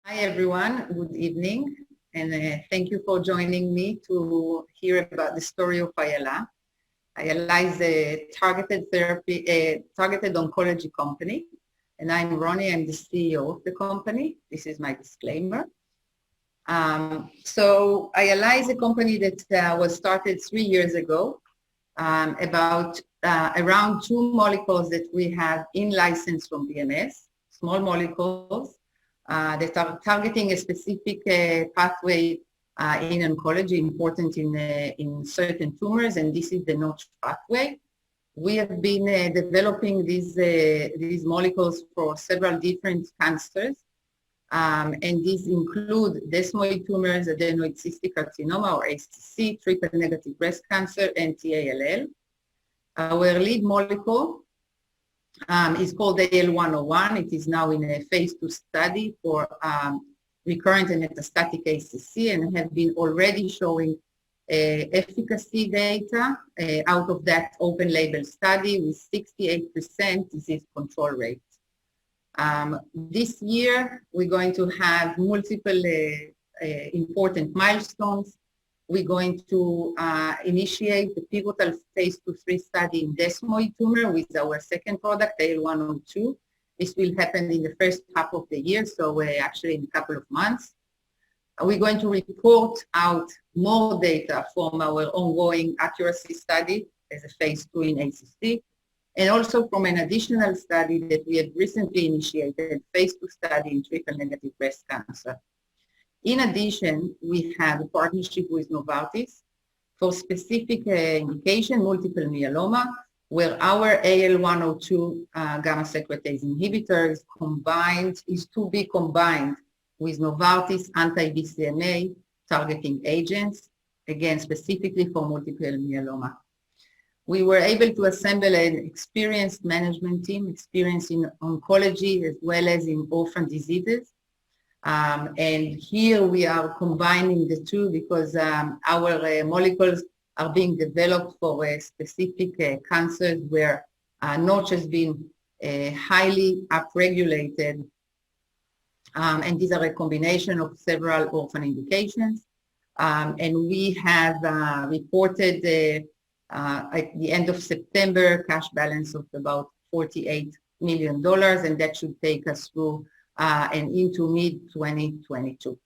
Hi everyone, good evening, and thank you for joining me to hear about the story of Ayala. Ayala is a targeted oncology company, and I'm Roni, I'm the CEO of the company. This is my disclaimer. So Ayala is a company that was started 3 years ago, about around 2 molecules that we have in license from BMS, small molecules, that are targeting a specific pathway in oncology, important in certain tumors, and this is the Notch pathway. We have been developing these molecules for several different cancers, and these include Desmoid tumors, Adenoid cystic carcinoma or ACC, triple-negative breast cancer, and ALL. Our lead molecule is called AL101. It is now in a phase 2 study for recurrent and metastatic ACC and have been already showing efficacy data out of that open label study with 68% disease control rate. This year, we're going to have multiple important milestones. We're going to initiate the pivotal phase 2-3 study in Desmoid tumor with our second product, AL102. This will happen in the first half of the year, so actually in a couple of months. We're going to report out more data from our ongoing accuracy study as a phase 2 in ACC, and also from an additional study that we have recently initiated, phase 2 study in triple-negative breast cancer. In addition, we have a partnership with Novartis for specific indication, multiple myeloma, where our AL102 gamma-secretase inhibitor is to be combined with Novartis anti-BCMA targeting agents, again, specifically for multiple myeloma. We were able to assemble an experienced management team, experienced in oncology as well as in orphan diseases. And here we are combining the two because our molecules are being developed for specific cancers where Notch has been highly upregulated. And these are a combination of several orphan indications. And we have reported at the end of September cash balance of about $48 million, and that should take us through and into mid-2022.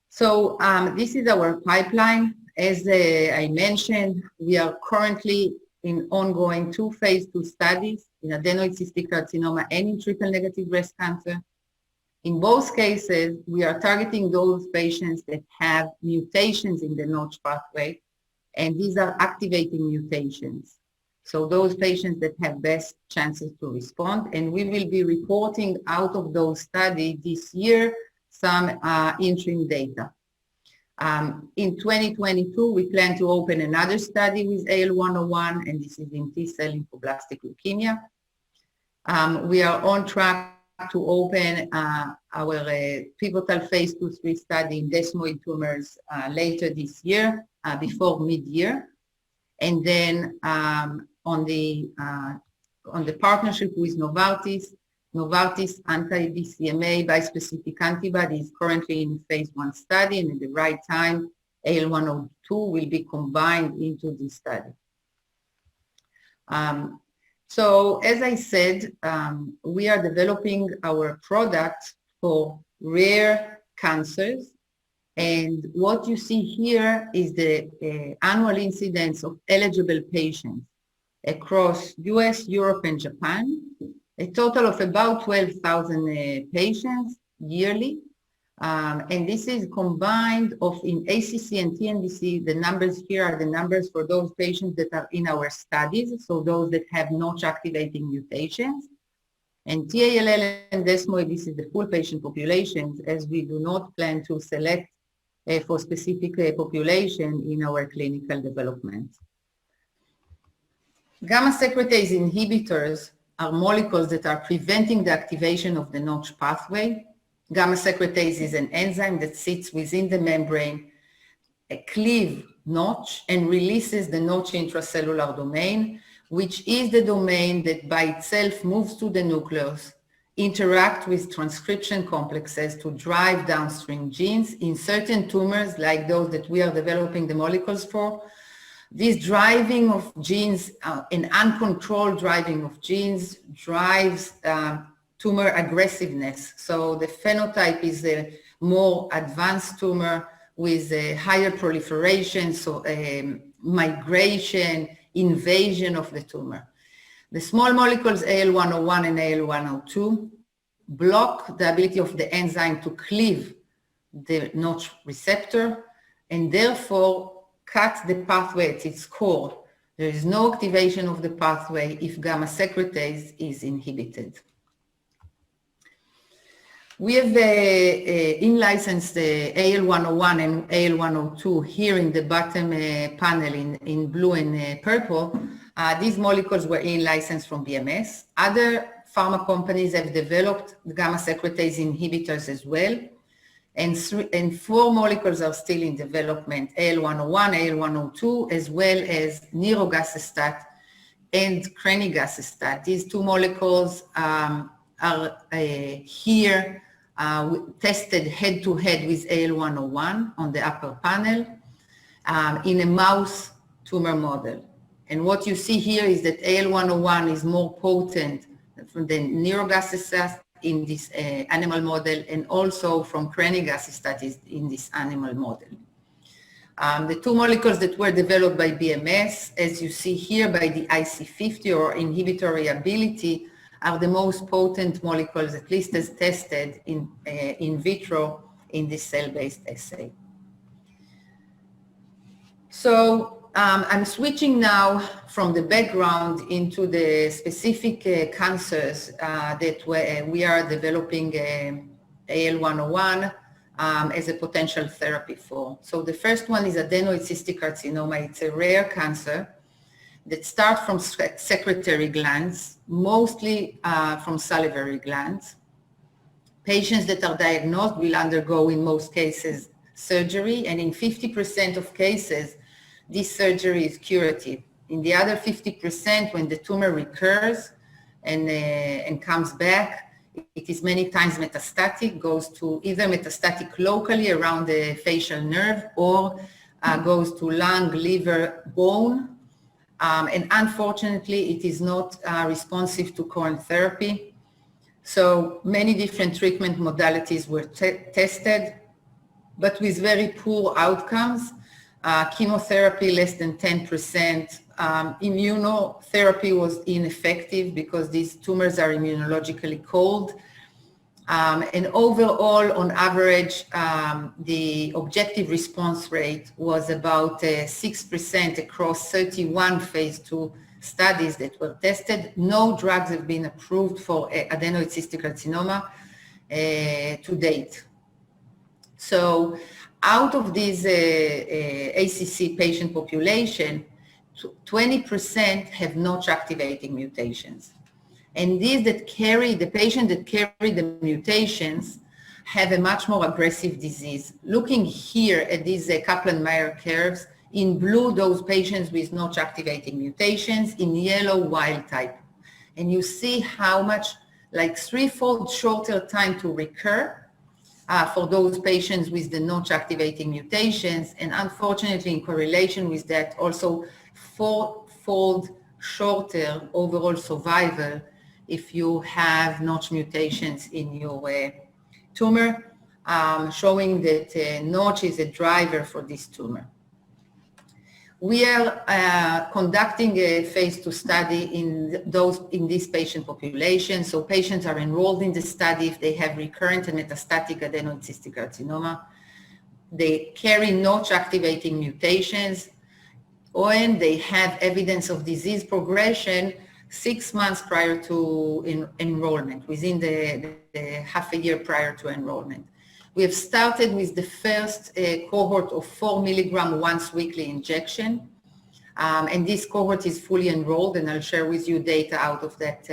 So this is our pipeline. As I mentioned, we are currently in ongoing 2 phase 2 studies in adenoid cystic carcinoma and in triple-negative breast cancer. In both cases, we are targeting those patients that have mutations in the Notch pathway, and these are activating mutations. So those patients that have best chances to respond, and we will be reporting out of those studies this year some interim data. In 2022, we plan to open another study with AL101, and this is in T-cell lymphoblastic leukemia. We are on track to open our pivotal phase 2-3 study in Desmoid tumors later this year, before mid-year. And then on the partnership with Novartis anti-BCMA bispecific antibody is currently in phase 1 study, and at the right time, AL102 will be combined into this study. So as I said, we are developing our product for rare cancers. And what you see here is the annual incidence of eligible patients across US, Europe, and Japan, a total of about 12,000 patients yearly. And this is combined of in ACC and TNBC. The numbers here are the numbers for those patients that are in our studies, so those that have Notch activating mutations. And TALL and Desmoid, this is the full patient populations, as we do not plan to select for specific population in our clinical development. Gamma-secretase inhibitors are molecules that are preventing the activation of the Notch pathway. Gamma-secretase is an enzyme that sits within the membrane, cleaves Notch, and releases the Notch intracellular domain, which is the domain that by itself moves to the nucleus, interact with transcription complexes to drive downstream genes in certain tumors like those that we are developing the molecules for. This driving of genes, an uncontrolled driving of genes, drives tumor aggressiveness. So the phenotype is a more advanced tumor with a higher proliferation, so migration, invasion of the tumor. The small molecules AL101 and AL102 block the ability of the enzyme to cleave the Notch receptor and therefore cut the pathway at its core. There is no activation of the pathway if gamma-secretase is inhibited. We have in-licensed the AL101 and AL102 here in the bottom panel in blue and purple. These molecules were in-licensed from BMS. Other pharma companies have developed gamma-secretase inhibitors as well. And 4 molecules are still in development, AL101, AL102, as well as nirogacestat and crenigacestat. These 2 molecules are here tested head-to-head with AL101 on the upper panel in a mouse tumor model. And what you see here is that AL101 is more potent than nirogacestat in this animal model, and also from crenigacestat in this animal model. The 2 molecules that were developed by BMS, as you see here by the IC50 or inhibitory ability, are the most potent molecules, at least as tested in vitro in this cell-based assay. So I'm switching now from the background into the specific cancers that we are developing AL101 as a potential therapy for. So the first one is adenoid cystic carcinoma. It's a rare cancer that starts from secretory glands, mostly from salivary glands. Patients that are diagnosed will undergo, in most cases, surgery, and in 50% of cases, this surgery is curative. In the other 50%, when the tumor recurs and comes back, it is many times metastatic, goes to either metastatic locally around the facial nerve or goes to lung, liver, bone. And unfortunately, it is not responsive to current therapy. So many different treatment modalities were tested, but with very poor outcomes. Chemotherapy less than 10%. Immunotherapy was ineffective because these tumors are immunologically cold. And overall, on average, the objective response rate was about 6% across 31 phase 2 studies that were tested. No drugs have been approved for adenoid cystic carcinoma to date. So out of this ACC patient population, 20% have Notch activating mutations. And these that carry, the patient that carry the mutations have a much more aggressive disease. Looking here at these Kaplanmeier curves, in blue, those patients with Notch activating mutations, in yellow, wild type. And you see how much, like 3-fold shorter time to recur for those patients with the Notch activating mutations. And unfortunately, in correlation with that, also 4-fold shorter overall survival if you have Notch mutations in your tumor, showing that Notch is a driver for this tumor. We are conducting a phase 2 study in this patient population. So patients are enrolled in the study if they have recurrent and metastatic adenoid cystic carcinoma. They carry Notch activating mutations, and they have evidence of disease progression 6 months prior to enrollment, within the half a year prior to enrollment. We have started with the first cohort of 4 milligram once weekly injection. And this cohort is fully enrolled, and I'll share with you data out of that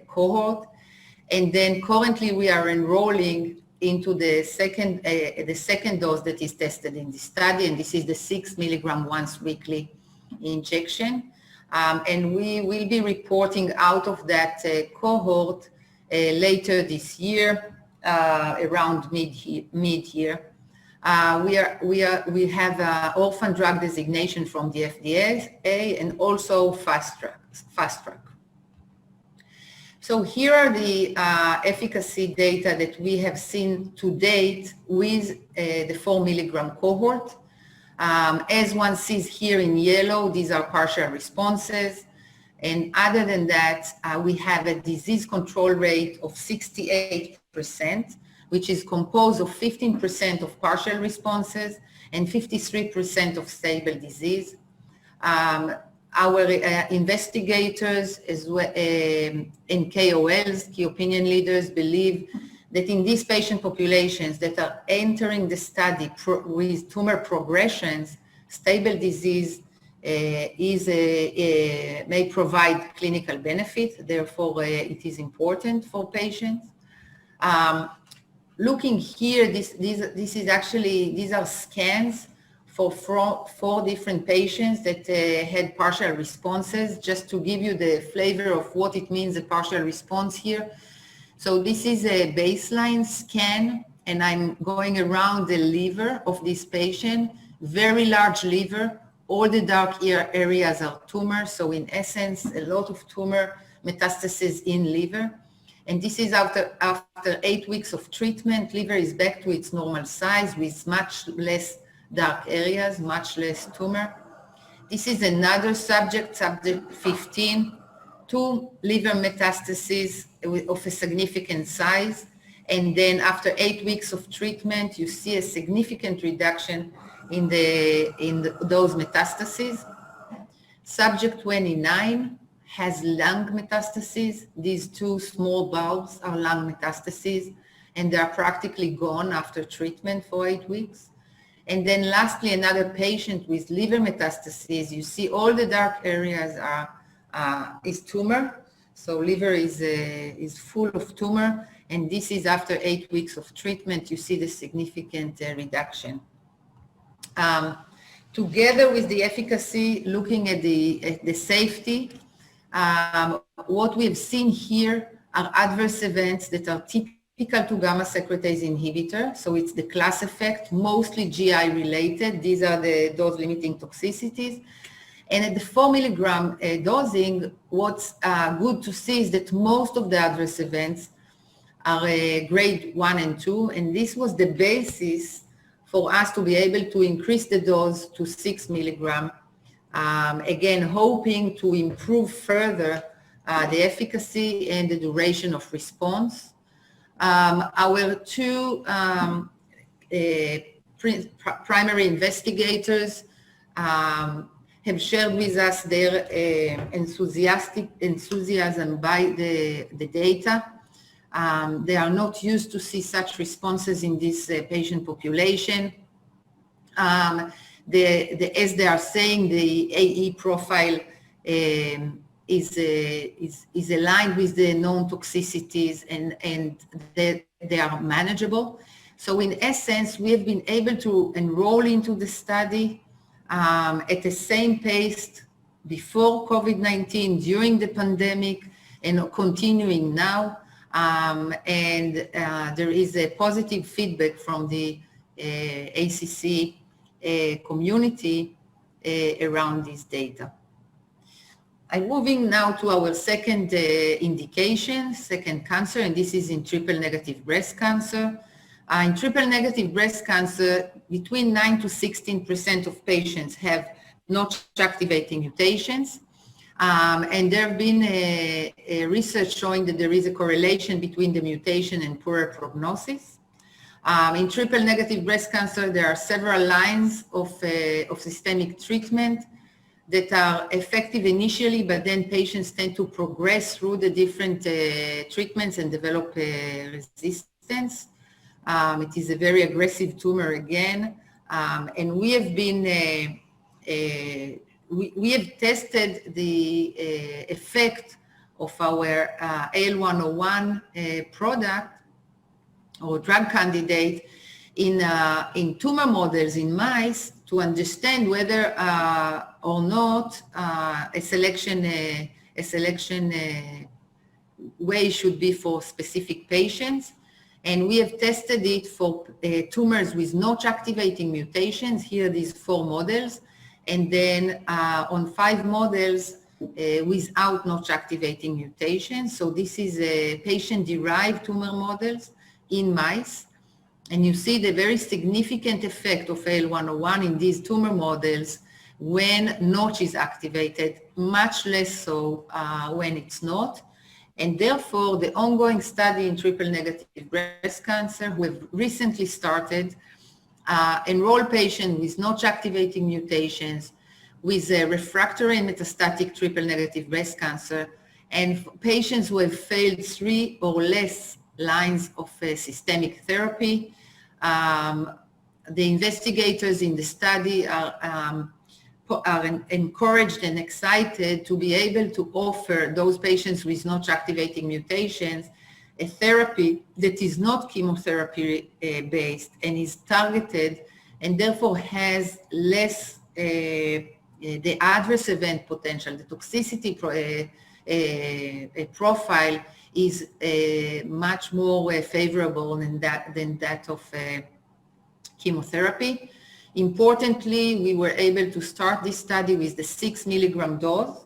cohort. And then currently we are enrolling into the second dose that is tested in the study, and this is the 6 milligram once weekly injection. And we will be reporting out of that cohort later this year, around mid-year. We have orphan drug designation from the FDA and also fast track. So here are the efficacy data that we have seen to date with the 4 milligram cohort. As one sees here in yellow, these are partial responses. And other than that, we have a disease control rate of 68%, which is composed of 15% of partial responses and 53% of stable disease. Our investigators as well, and KOLs, key opinion leaders, believe that in these patient populations that are entering the study with tumor progressions, stable disease may provide clinical benefit. Therefore, it is important for patients. Looking here, these are scans for four different patients that had partial responses, just to give you the flavor of what it means, a partial response here. So this is a baseline scan, and I'm going around the liver of this patient, very large liver. All the dark areas are tumors, so in essence, a lot of tumor metastasis in liver. And this is after 8 weeks of treatment. Liver is back to its normal size with much less dark areas, much less tumor. This is another subject 15, 2 liver metastases of a significant size. And then after 8 weeks of treatment, you see a significant reduction in those metastases. Subject 29 has lung metastases. These 2 small bulbs are lung metastases, and they are practically gone after treatment for 8 weeks. And then lastly, another patient with liver metastases. You see all the dark areas is tumor. So liver is full of tumor, and this is after 8 weeks of treatment. You see the significant reduction. Together with the efficacy, looking at the safety, what we have seen here are adverse events that are typical to gamma secretase inhibitor. So it's the class effect, mostly GI related. These are the dose limiting toxicities. And at the 4 milligram dosing, what's good to see is that most of the adverse events are grade 1 and 2. And this was the basis for us to be able to increase the dose to 6 milligram. Again, hoping to improve further the efficacy and the duration of response. Our 2 primary investigators have shared with us their enthusiasm by the data. They are not used to see such responses in this patient population. As they are saying, the AE profile is aligned with the known toxicities, and they are manageable. So in essence, we have been able to enroll into the study at the same pace before COVID-19, during the pandemic, and continuing now. And there is a positive feedback from the ACC community around this data. I'm moving now to our second indication, second cancer, and this is in triple negative breast cancer. In triple negative breast cancer, between 9 to 16% of patients have notch activating mutations. And there have been a research showing that there is a correlation between the mutation and poorer prognosis. In triple negative breast cancer, there are several lines of systemic treatment that are effective initially, but then patients tend to progress through the different treatments and develop resistance. It is a very aggressive tumor again, and we have been we have tested the effect of our AL101 product or drug candidate in tumor models in mice to understand whether or not a selection way should be for specific patients. And we have tested it for tumors with notch activating mutations. Here, these 4 models. And then on 5 models without notch activating mutations. So this is a patient-derived tumor models in mice. And you see the very significant effect of AL101 in these tumor models when notch is activated, much less so when it's not. And therefore, the ongoing study in triple-negative breast cancer, we've recently started, enroll patients with notch-activating mutations, with refractory and metastatic triple-negative breast cancer, and patients who have failed 3 or less lines of systemic therapy. The investigators in the study are encouraged and excited to be able to offer those patients with notch activating mutations a therapy that is not chemotherapy based and is targeted and therefore has less the adverse event potential, the toxicity profile is much more favorable than that of chemotherapy. Importantly, we were able to start this study with the 6 milligram dose.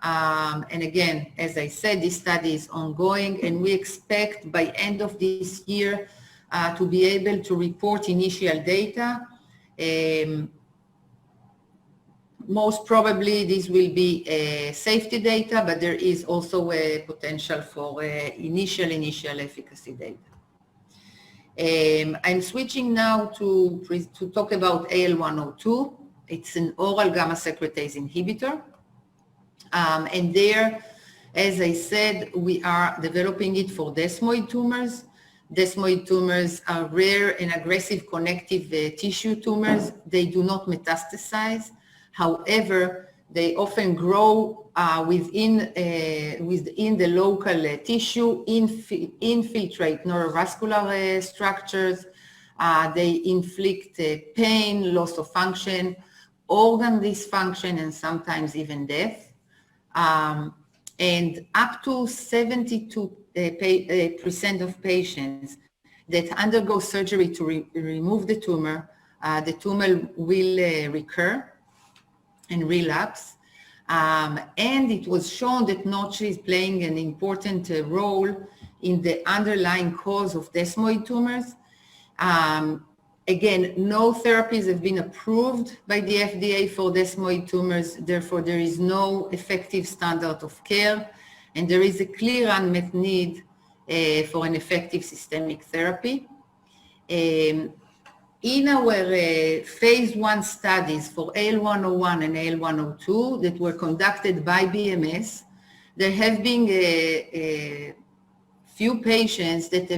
And again, as I said, this study is ongoing, and we expect by end of this year to be able to report initial data. Most probably this will be safety data, but there is also a potential for initial efficacy data. I'm switching now to talk about AL102. It's an oral gamma-secretase inhibitor. And there, as I said, we are developing it for desmoid tumors. Desmoid tumors are rare and aggressive connective tissue tumors. They do not metastasize. However, they often grow within the local tissue, infiltrate neurovascular structures. They inflict pain, loss of function, organ dysfunction, and sometimes even death. And up to 72% of patients that undergo surgery to remove the tumor will recur and relapse. And it was shown that notch is playing an important role in the underlying cause of desmoid tumors. Again, no therapies have been approved by the FDA for desmoid tumors. Therefore, there is no effective standard of care, and there is a clear unmet need for an effective systemic therapy. In our phase 1 studies for AL101 and AL102 that were conducted by BMS, there have been a few patients that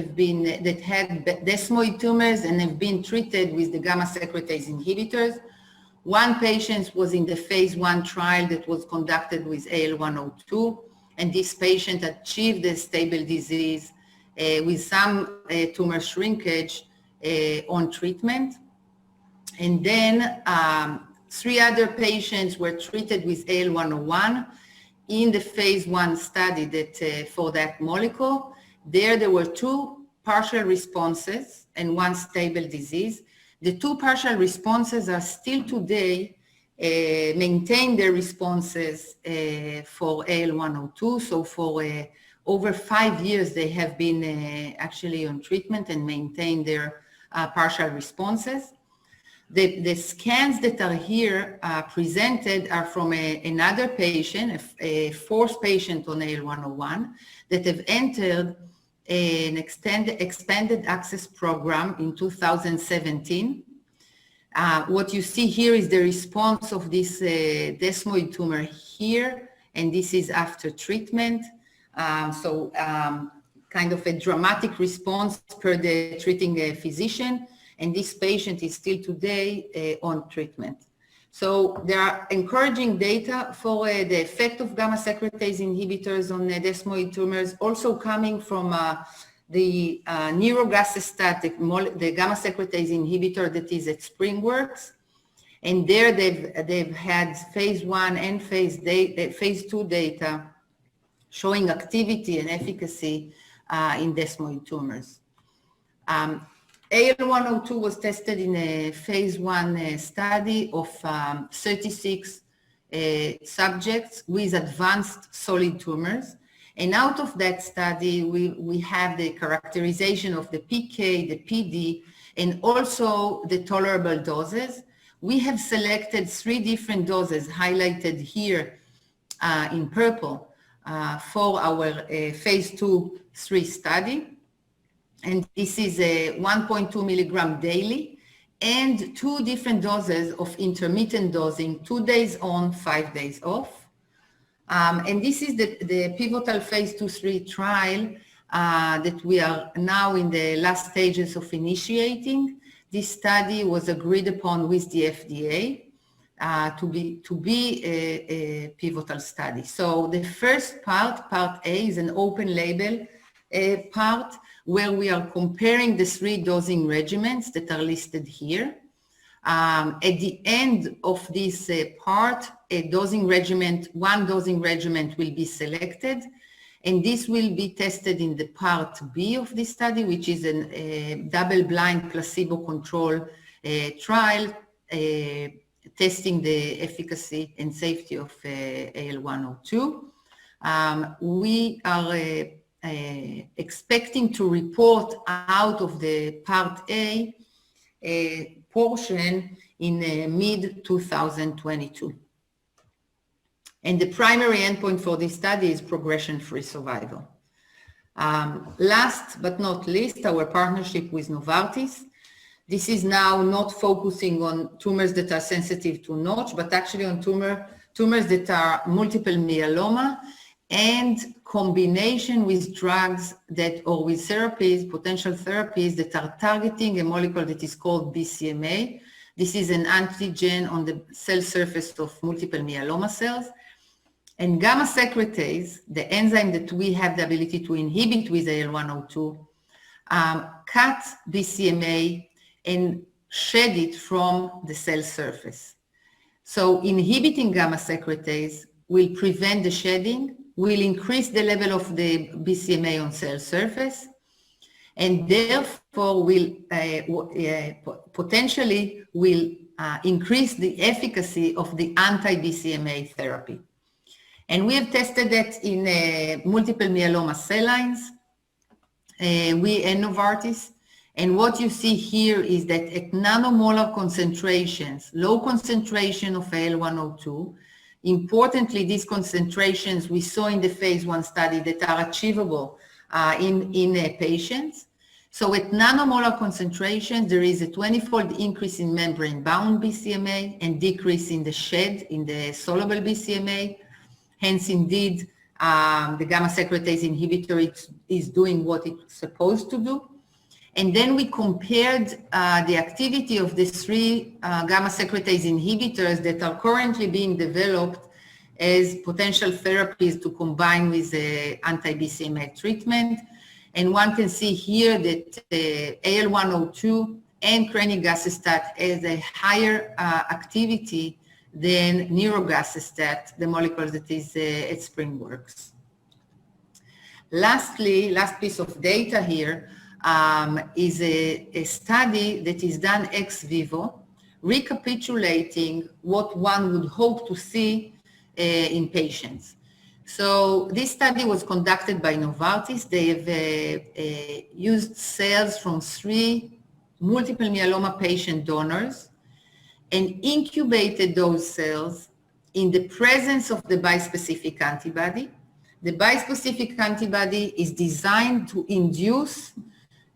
had desmoid tumors and have been treated with the gamma-secretase inhibitors. One patient was in the phase 1 trial that was conducted with AL102, and this patient achieved a stable disease with some tumor shrinkage on treatment. And then 3 other patients were treated with AL101 in the phase 1 study that for that molecule. There were 2 partial responses and 1 stable disease. The 2 partial responses are still today maintain their responses for AL102. So for over 5 years, they have been actually on treatment and maintain their partial responses. The scans that are here presented are from another patient, a 4th patient on AL101 that have entered an expanded access program in 2017. What you see here is the response of this desmoid tumor here, and this is after treatment. Kind of a dramatic response per the treating physician, and this patient is still today on treatment. So there are encouraging data for the effect of gamma-secretase inhibitors on desmoid tumors, also coming from the nirogacestat, the gamma-secretase inhibitor that is at SpringWorks. And there they've had phase 1 and phase 2 data showing activity and efficacy in desmoid tumors. AL102 was tested in a phase 1 study of 36 subjects with advanced solid tumors. And out of that study, we have the characterization of the PK, the PD, and also the tolerable doses. We have selected 3 different doses highlighted here in purple for our phase 2/3 study. And this is a 1.2 milligram daily and 2 different doses of intermittent dosing, 2 days on, 5 days off. And this is the pivotal phase 2/3 trial that we are now in the last stages of initiating. This study was agreed upon with the FDA to be a pivotal study. So the first part, part A, is an open label part where we are comparing the 3 dosing regimens that are listed here. At the end of this part, one dosing regimen will be selected, and this will be tested in the part B of this study, which is a double-blind placebo-controlled trial testing the efficacy and safety of AL102. We are expecting to report out of the part A portion in mid-2022. And the primary endpoint for this study is progression-free survival. Last but not least, our partnership with Novartis. This is now not focusing on tumors that are sensitive to Notch, but actually on tumors that are multiple myeloma, and combination with drugs or with therapies, potential therapies that are targeting a molecule that is called BCMA. This is an antigen on the cell surface of multiple myeloma cells. And gammasecretase, the enzyme that we have the ability to inhibit with AL102, cut BCMA and shed it from the cell surface. So inhibiting gammasecretase will prevent the shedding, will increase the level of the BCMA on cell surface, and therefore will potentially will increase the efficacy of the anti-BCMA therapy. And we have tested that in multiple myeloma cell lines, we and Novartis. And what you see here is that at nanomolar concentrations, low concentration of AL102, importantly, these concentrations we saw in the phase 1 study that are achievable in patients. So at nanomolar concentrations, there is a 20-fold increase in membrane-bound BCMA and decrease in the shed, in the soluble BCMA. Hence, indeed, the gamma-secretase inhibitor is doing what it's supposed to do. And then we compared the activity of the 3 gamma-secretase inhibitors that are currently being developed as potential therapies to combine with the anti-BCMA treatment. And one can see here that AL102 and crenigasistat has a higher activity than nirogacestat, the molecule that is at SpringWorks. Lastly, last piece of data here is a study that is done ex vivo, recapitulating what one would hope to see in patients. So this study was conducted by Novartis. They have used cells from 3 multiple myeloma patient donors and incubated those cells in the presence of the bispecific antibody. The bispecific antibody is designed to induce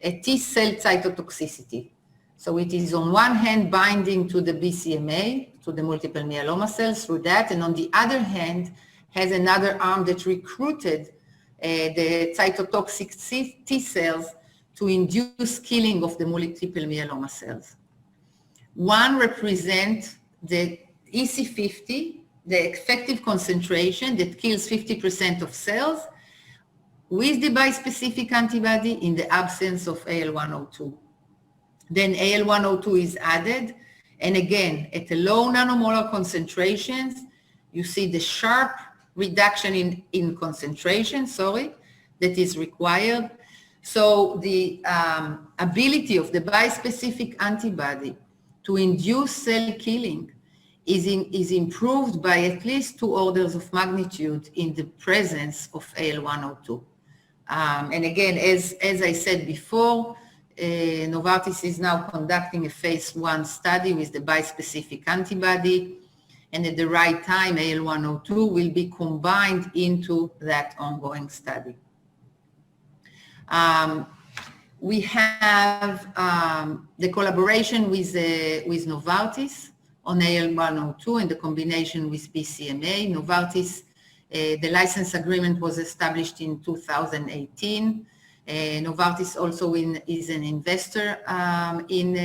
a T-cell cytotoxicity. So it is on one hand binding to the BCMA, to the multiple myeloma cells through that, and on the other hand has another arm that recruited the cytotoxic T-cells to induce killing of the multiple myeloma cells. One represents the EC50, the effective concentration that kills 50% of cells, with the bispecific antibody in the absence of AL102. Then AL102 is added, and again, at the low nanomolar concentrations, you see the sharp reduction in concentration, that is required. So the ability of the bispecific antibody to induce cell killing is improved by at least 2 orders of magnitude in the presence of AL102. And again, as I said before, Novartis is now conducting a phase 1 study with the bispecific antibody, and at the right time, AL102 will be combined into that ongoing study. We have the collaboration with Novartis on AL102 and the combination with BCMA. Novartis, the license agreement was established in 2018. Novartis also is an investor in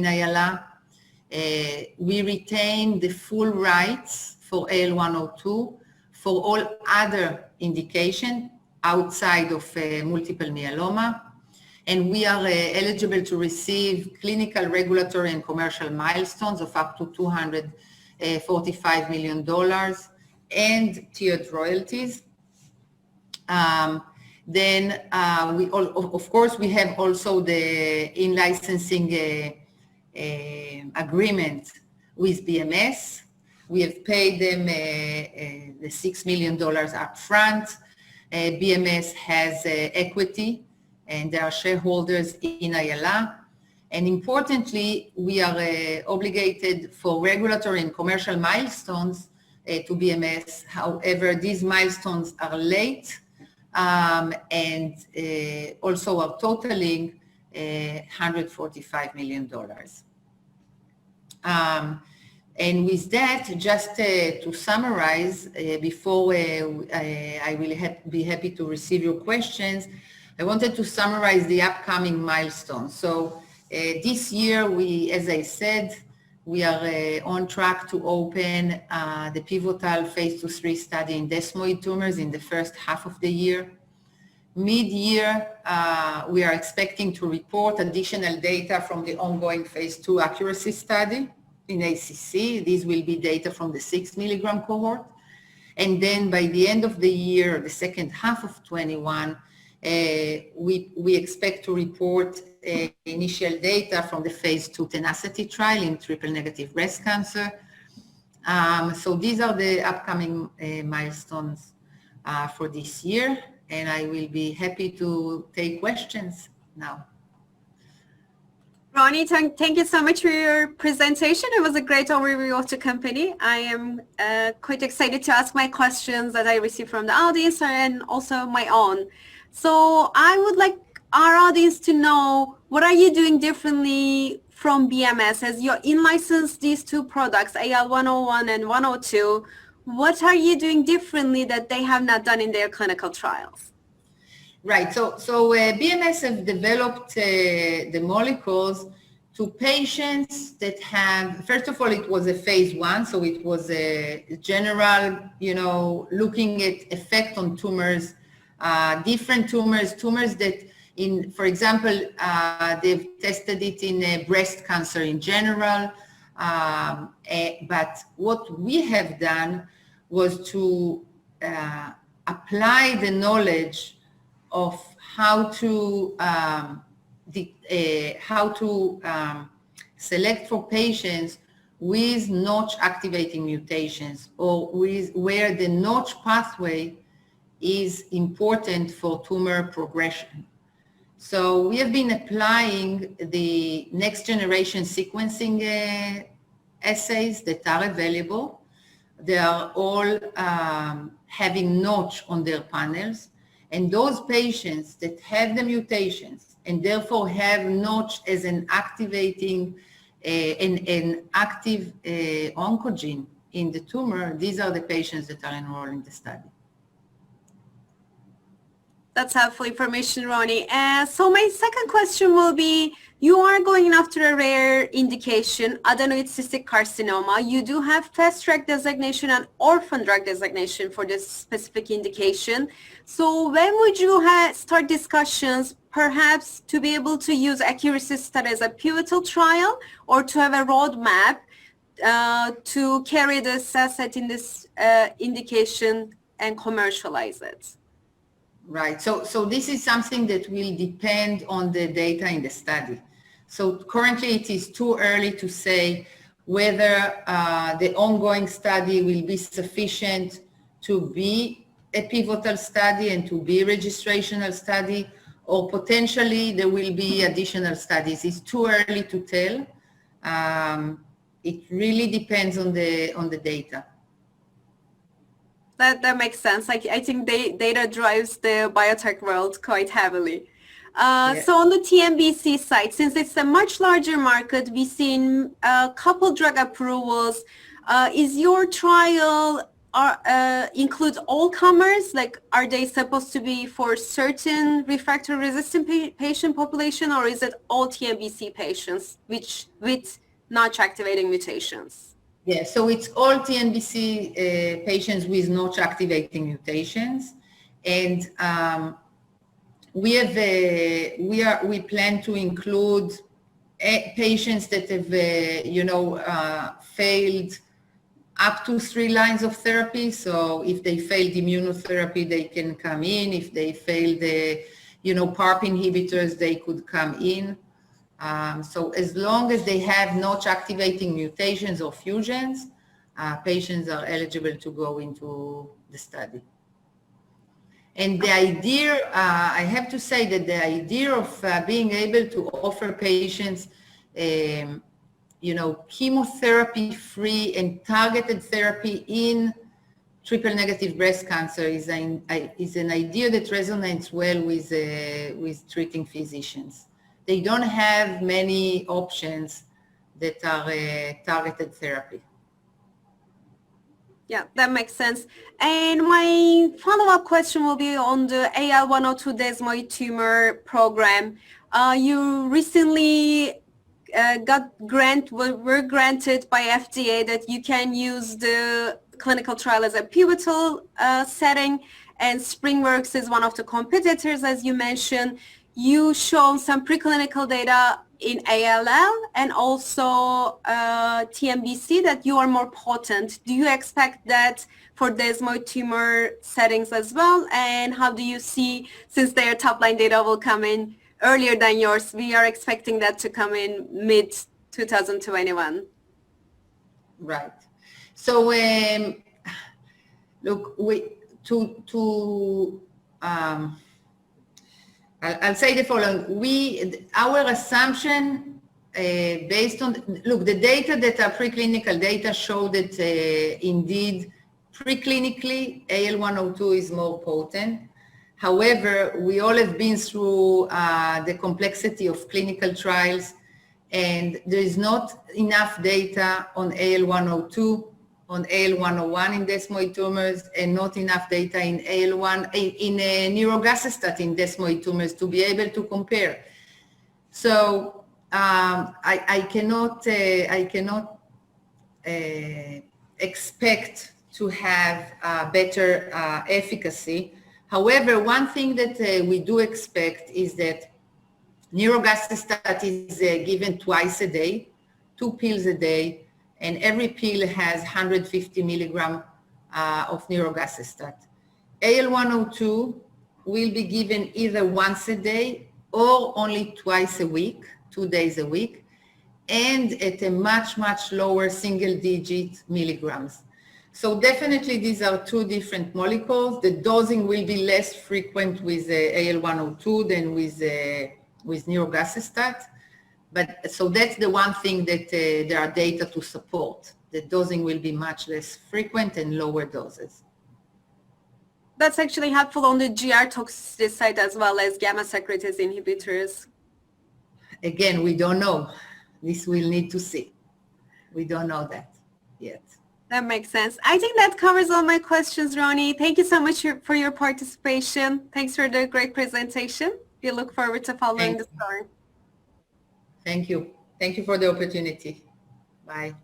Ayala. We retain the full rights for AL102 for all other indications outside of multiple myeloma. And we are eligible to receive clinical, regulatory, and commercial milestones of up to $245 million and tiered royalties. Then, of course, we have also the in-licensing agreement with BMS. We have paid them the $6 million up front. BMS has equity, and they are shareholders in Ayala. And importantly, we are obligated for regulatory and commercial milestones to BMS. However, these milestones are late and also are totaling $145 million. And with that, just to summarize, before I will be happy to receive your questions, I wanted to summarize the upcoming milestones. So this year, as I said, we are on track to open the pivotal phase 2/3 study in desmoid tumors in the first half of the year. Mid-year, we are expecting to report additional data from the ongoing phase 2 accuracy study in ACC. These will be data from the 6 milligram cohort. And then by the end of the year, the second half of 21, we expect to report initial data from the phase 2 tenacity trial in triple-negative breast cancer. So these are the upcoming milestones for this year, and I will be happy to take questions now. Roni, thank you so much for your presentation. It was a great overview of the company. I am quite excited to ask my questions that I received from the audience and also my own. So I would like our audience to know, what are you doing differently from BMS as you in-licensed these 2 products, AL101 and 102? What are you doing differently that they have not done in their clinical trials? Right. So BMS have developed the molecules to patients that have, first of all, it was a phase 1, so it was a general, looking at effect on tumors, different tumors that for example, they've tested it in breast cancer in general. But what we have done was to apply the knowledge of how to select for patients with notch activating mutations, or where the notch pathway is important for tumor progression. So we have been applying the next generation sequencing assays that are available. They are all having notch on their panels. And those patients that have the mutations and therefore have notch as an activating, an active oncogene in the tumor, these are the patients that are enrolled in the study. That's helpful information, Roni. So my second question will be, you are going after a rare indication, adenoid cystic carcinoma. You do have fast track designation and orphan drug designation for this specific indication. So when would you start discussions, perhaps to be able to use accuracy study as a pivotal trial, or to have a roadmap to carry this asset in this indication and commercialize it? Right. So this is something that will depend on the data in the study. So currently it is too early to say whether the ongoing study will be sufficient to be a pivotal study and to be a registrational study, or potentially there will be additional studies. It's too early to tell. It really depends on the data. That makes sense. I think data drives the biotech world quite heavily. Yeah. So on the TNBC side, since it's a much larger market, we've seen a couple drug approvals. Is your trial include all comers? Like, are they supposed to be for certain refractory resistant patient population, or is it all TNBC patients with notch activating mutations? Yeah, so it's all TNBC patients with notch activating mutations, and we plan to include patients that have failed up to 3 lines of therapy. So if they failed immunotherapy, they can come in. If they failed the PARP inhibitors, they could come in. So as long as they have notch activating mutations or fusions, patients are eligible to go into the study. And the idea, I have to say that the idea of being able to offer patients, chemotherapy-free and targeted therapy in triple-negative breast cancer is an idea that resonates well with treating physicians. They don't have many options that are targeted therapy. Yeah, that makes sense. And my follow-up question will be on the AL102 Desmoid tumor program. You recently were granted by FDA that you can use the clinical trial as a pivotal setting, and SpringWorks is one of the competitors, as you mentioned. You shown some preclinical data in ALL and also TNBC that you are more potent. Do you expect that for Desmoid tumor settings as well? And how do you see, since their top line data will come in earlier than yours, we are expecting that to come in mid 2021. Right. So look, I'll say the following. Our assumption based on, the data that are preclinical data show that indeed preclinically AL102 is more potent. However, we all have been through the complexity of clinical trials, and there is not enough data on AL102, on AL101 in desmoid tumors, and not enough data in nirogacestat in desmoid tumors to be able to compare. So I cannot expect to have better efficacy. However, one thing that we do expect is that nirogacestat is given twice a day, 2 pills a day, and every pill has 150 milligram of nirogacestat. AL102 will be given either once a day or only twice a week, 2 days a week, and at a much, much lower single-digit milligrams. So definitely these are 2 different molecules. The dosing will be less frequent with AL102 than with nirogacestat. But so that's the one thing that there are data to support. The dosing will be much less frequent and lower doses. That's actually helpful on the GR toxicity side as well as gamma-secretase inhibitors. Again, we don't know. This we'll need to see. We don't know that yet. That makes sense. I think that covers all my questions, Roni. Thank you so much for your participation. Thanks for the great presentation. We look forward to following the story. Thank you. Thank you for the opportunity. Bye.